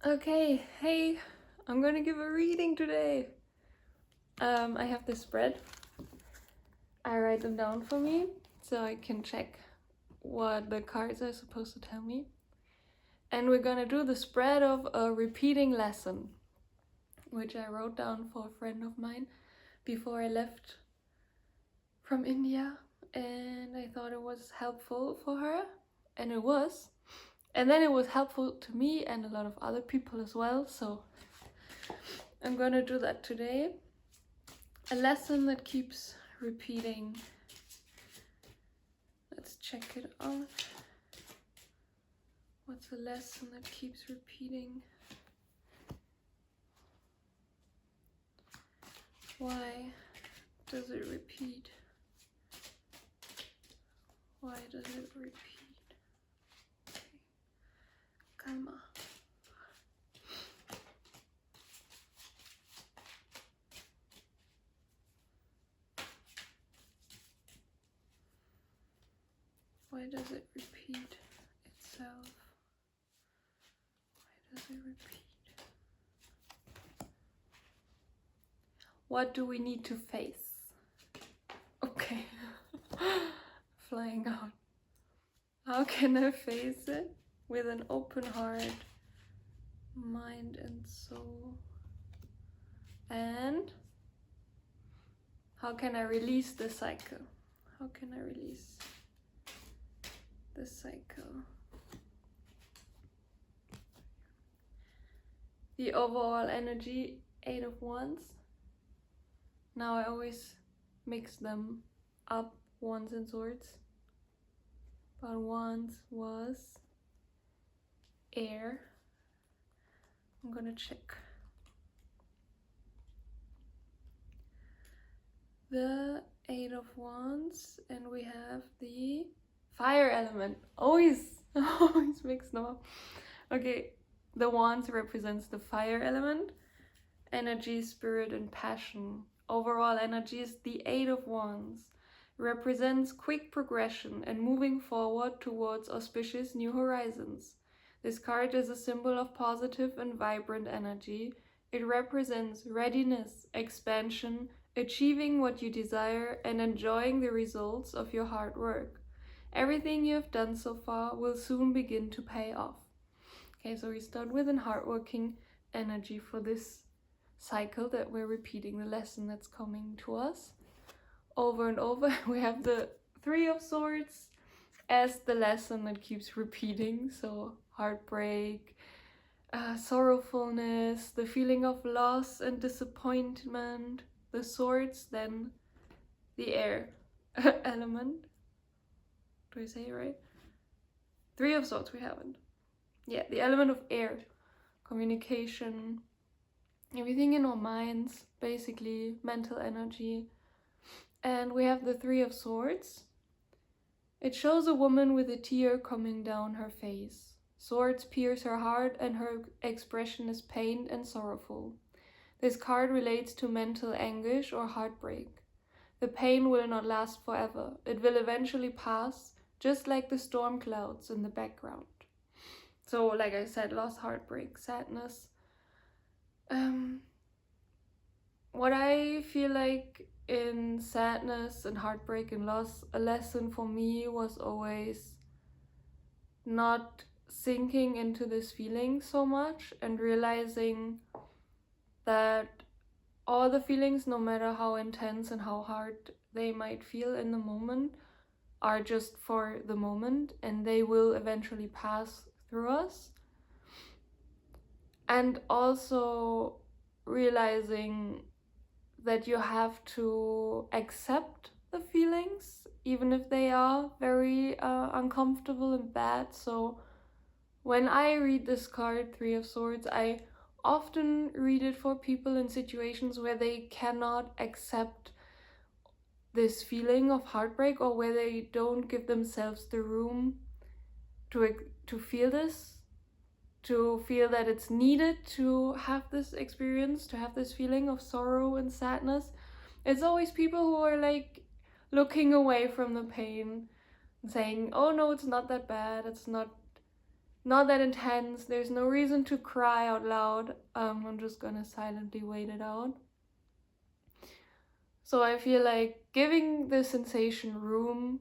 Okay, hey, I'm gonna give a reading today. I have this spread. I write them down for me so I can check what the cards are supposed to tell me. And we're gonna do the spread of a repeating lesson, which I wrote down for a friend of mine before I left from India. And I thought it was helpful for her, and it was. And then it was helpful to me and a lot of other people as well, so I'm gonna do that today. A lesson that keeps repeating. Let's check it out. What's a lesson that keeps repeating? Why does it repeat? Why does it repeat? Okay. Calma. Why does it repeat itself? Why does it repeat? What do we need to face? Okay. Flying out. How can I face it? With an open heart, mind and soul. And how can I release the cycle? How can I release the cycle? The overall energy, 8 of Wands. Now I always mix them up, Wands and Swords. But Wands was air. I'm gonna check. The 8 of Wands, and we have the fire element. Always mix them up. Okay, the Wands represents the fire element, energy, spirit, and passion. Overall energy is the 8 of Wands. Represents quick progression and moving forward towards auspicious new horizons. This card is a symbol of positive and vibrant energy. It represents readiness, expansion, achieving what you desire, and enjoying the results of your hard work. Everything you have done so far will soon begin to pay off. Okay, so we start with a hardworking energy for this cycle that we're repeating, the lesson that's coming to us over and over. We have the 3 of Swords as the lesson that keeps repeating, so heartbreak, sorrowfulness, the feeling of loss and disappointment. The Swords, then the air element. Do I say it right? 3 of Swords we haven't. Yeah, the element of air, communication, everything in our minds, basically mental energy. And we have the 3 of Swords. It shows a woman with a tear coming down her face. Swords pierce her heart and her expression is pained and sorrowful. This card relates to mental anguish or heartbreak. The pain will not last forever. It will eventually pass, just like the storm clouds in the background. So, like I said, loss, heartbreak, sadness. What I feel like in sadness and heartbreak and loss, a lesson for me was always not sinking into this feeling so much and realizing that all the feelings, no matter how intense and how hard they might feel in the moment, are just for the moment and they will eventually pass through us. And also realizing that you have to accept the feelings, even if they are very uncomfortable and bad. So when I read this card, 3 of Swords, I often read it for people in situations where they cannot accept this feeling of heartbreak, or where they don't give themselves the room to feel this, to feel that it's needed to have this experience, to have this feeling of sorrow and sadness. It's always people who are like looking away from the pain and saying, oh no, it's not that bad, it's not not that intense. There's no reason to cry out loud. I'm just gonna silently wait it out. So I feel like giving the sensation room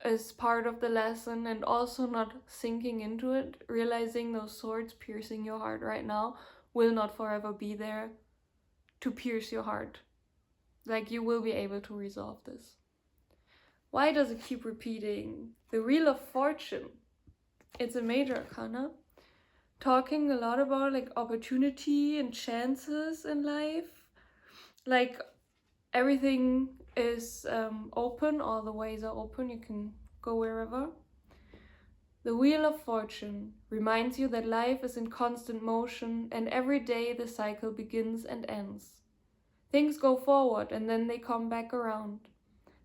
is part of the lesson, and also not sinking into it, realizing those swords piercing your heart right now will not forever be there to pierce your heart. Like, you will be able to resolve this. Why does it keep repeating? The Wheel of Fortune. It's a major arcana, talking a lot about like opportunity and chances in life. Like, everything is open, all the ways are open, you can go wherever. The Wheel of Fortune reminds you that life is in constant motion, and every day the cycle begins and ends. Things go forward and then they come back around.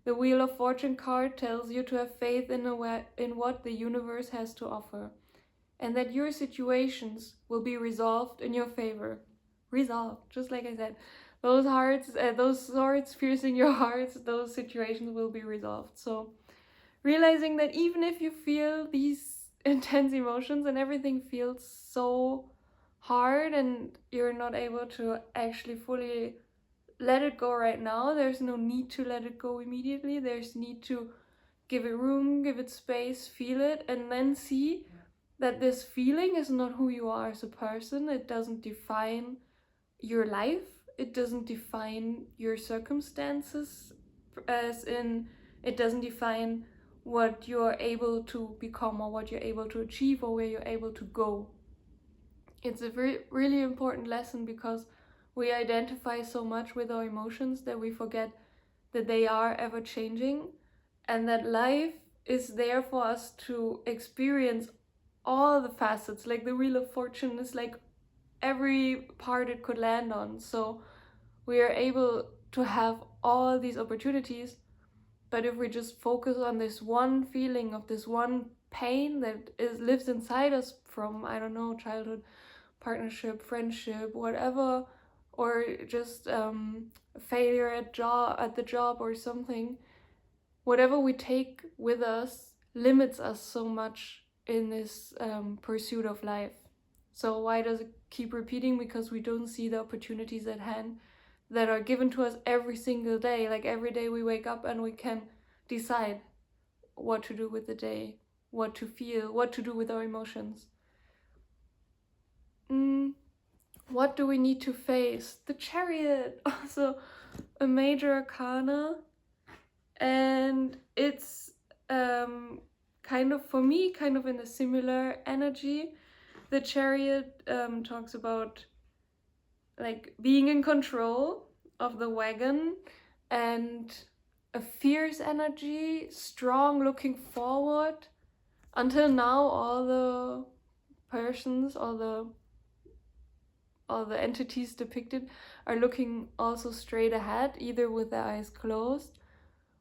The Wheel of Fortune card tells you to have faith in what the universe has to offer, and that your situations will be resolved in your favor. Resolved, just like I said. Those swords piercing your hearts, those situations will be resolved. So realizing that even if you feel these intense emotions and everything feels so hard and you're not able to actually fully let it go right now, there's no need to let it go immediately. There's need to give it room, give it space, feel it, and then see that this feeling is not who you are as a person. It doesn't define your life. It doesn't define your circumstances, as in it doesn't define what you're able to become or what you're able to achieve or where you're able to go. It's a really important lesson, because we identify so much with our emotions that we forget that they are ever changing, and that life is there for us to experience all the facets. Like, the Wheel of Fortune is like every part it could land on. So we are able to have all these opportunities, but if we just focus on this one feeling of this one pain that lives inside us from, I don't know, childhood, partnership, friendship, whatever, or just failure at the job or something, whatever we take with us limits us so much in this pursuit of life. So why does it keep repeating? Because we don't see the opportunities at hand that are given to us every single day. Like, every day we wake up and we can decide what to do with the day, what to feel, what to do with our emotions. What do we need to face? The Chariot, also a major arcana, and it's kind of, for me, kind of in a similar energy. The Chariot talks about like being in control of the wagon, and a fierce energy, strong, looking forward. Until now, all the persons, all the entities depicted are looking also straight ahead, either with their eyes closed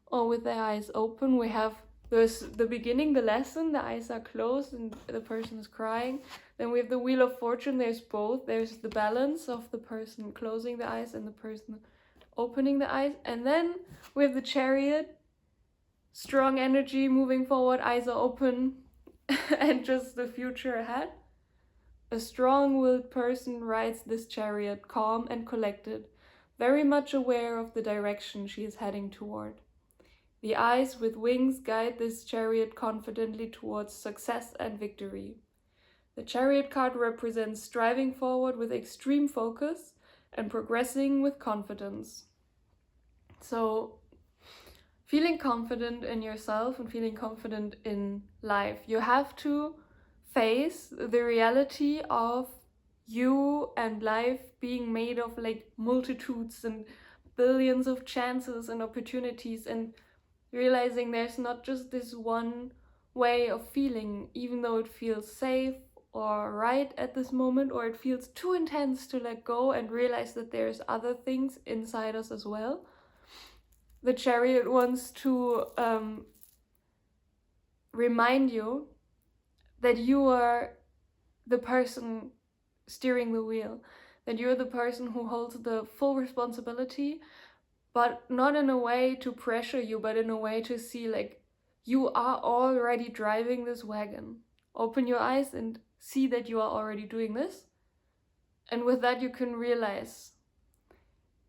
or with their eyes open. We have the beginning, the lesson, the eyes are closed and the person is crying. Then we have the Wheel of Fortune. There's both. There's the balance of the person closing the eyes and the person opening the eyes. And then we have the Chariot, strong energy, moving forward, eyes are open, and just the future ahead. A strong-willed person rides this chariot, calm and collected, very much aware of the direction she is heading toward. The eyes with wings guide this chariot confidently towards success and victory. The Chariot card represents striving forward with extreme focus and progressing with confidence. So, feeling confident in yourself and feeling confident in life, you have to face the reality of you and life being made of like multitudes and billions of chances and opportunities, and realizing there's not just this one way of feeling, even though it feels safe or right at this moment, or it feels too intense to let go and realize that there's other things inside us as well. The Chariot wants to remind you that you are the person steering the wheel, that you're the person who holds the full responsibility, but not in a way to pressure you, but in a way to see like you are already driving this wagon. open your eyes and see that you are already doing this. And with that, you can realize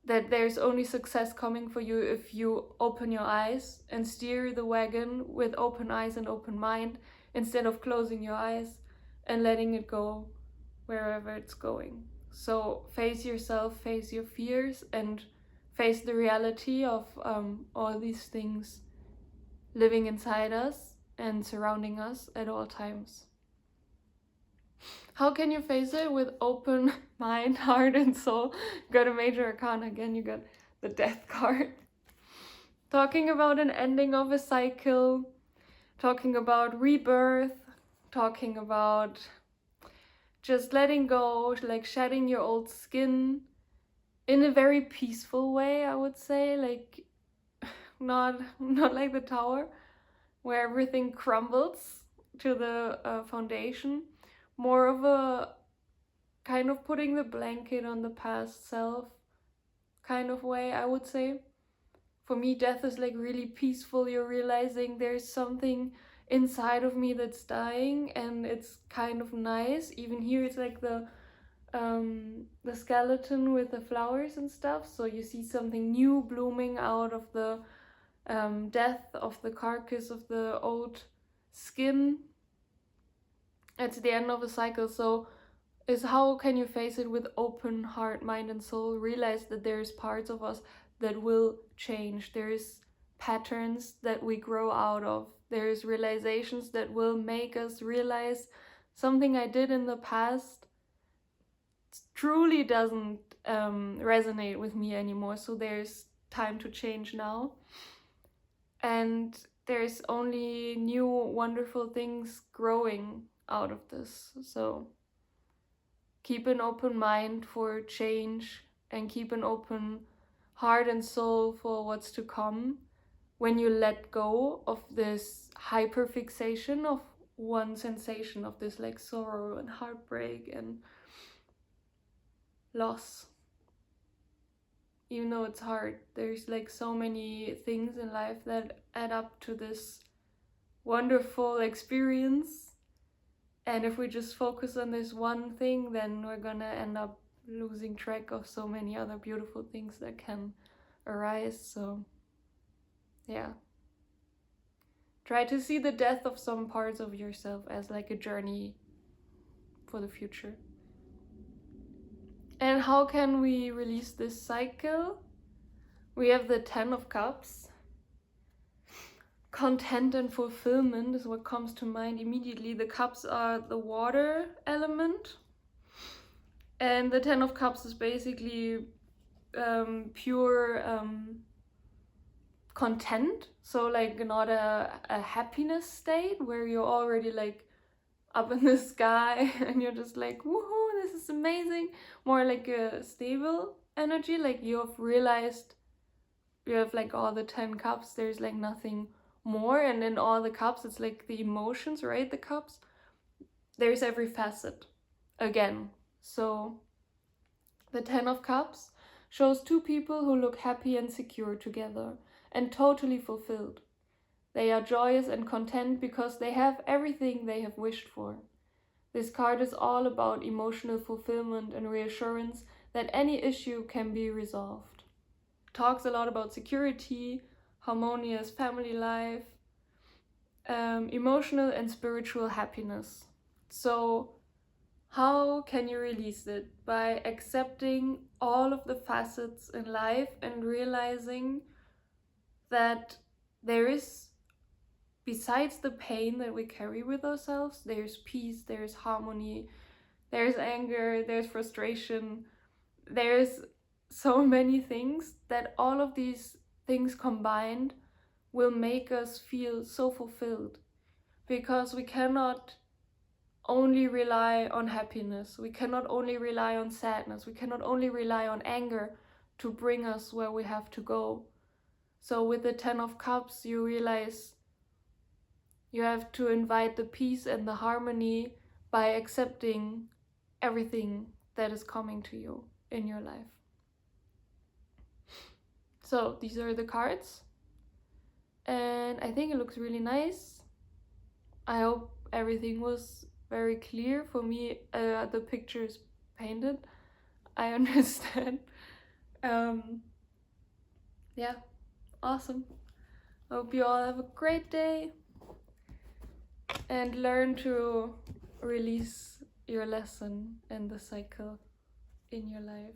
that there's only success coming for you if you open your eyes and steer the wagon with open eyes and open mind, instead of closing your eyes and letting it go wherever it's going. So face yourself, face your fears, and face the reality of all these things living inside us and surrounding us at all times. How can you face it? With open mind, heart, and soul. Got a major arcana again, you got the Death card. Talking about an ending of a cycle, talking about rebirth, talking about just letting go, like shedding your old skin in a very peaceful way, I would say. Like not like the tower where everything crumbles to the foundation. More of a kind of putting the blanket on the past self kind of way, I would say. For me, death is like really peaceful. You're realizing there's something inside of me that's dying, and it's kind of nice. Even here, it's like the skeleton with the flowers and stuff. So you see something new blooming out of the death of the carcass of the old skin. It's the end of a cycle. So is how can you face it with open heart, mind, and soul? Realize that there's parts of us that will change. There's patterns that we grow out of. There's realizations that will make us realize something I did in the past truly doesn't resonate with me anymore. So there's time to change now. And there's only new wonderful things growing out of this. So keep an open mind for change and keep an open heart and soul for what's to come when you let go of this hyperfixation of one sensation, of this like sorrow and heartbreak and loss. Even though it's hard, there's like so many things in life that add up to this wonderful experience. And if we just focus on this one thing, then we're gonna end up losing track of so many other beautiful things that can arise. So yeah, try to see the death of some parts of yourself as like a journey for the future. And how can we release this cycle? We have the 10 of Cups. Content and fulfillment is what comes to mind immediately. The cups are the water element, and the 10 of Cups is basically pure content. So like not a happiness state where you're already like up in the sky and you're just like, woohoo, this is amazing. More like a stable energy, like you have realized you have like all the 10 cups, there's like nothing more. And in all the cups, it's like the emotions, right? The cups, there's every facet again. So the 10 of Cups shows two people who look happy and secure together and totally fulfilled. They are joyous and content because they have everything they have wished for. This card is all about emotional fulfillment and reassurance that any issue can be resolved. Talks a lot about security, harmonious family life, emotional and spiritual happiness. So how can you release it? By accepting all of the facets in life and realizing that there is, besides the pain that we carry with ourselves, there's peace, there's harmony, there's anger, there's frustration, there's so many things that all of these things combined will make us feel so fulfilled, because we cannot only rely on happiness, we cannot only rely on sadness, we cannot only rely on anger to bring us where we have to go. So with the 10 of Cups, you realize you have to invite the peace and the harmony by accepting everything that is coming to you in your life. So these are the cards, and I think it looks really nice. I hope everything was very clear for me. The pictures painted, I understand. Yeah, awesome. Hope you all have a great day and learn to release your lesson and the cycle in your life.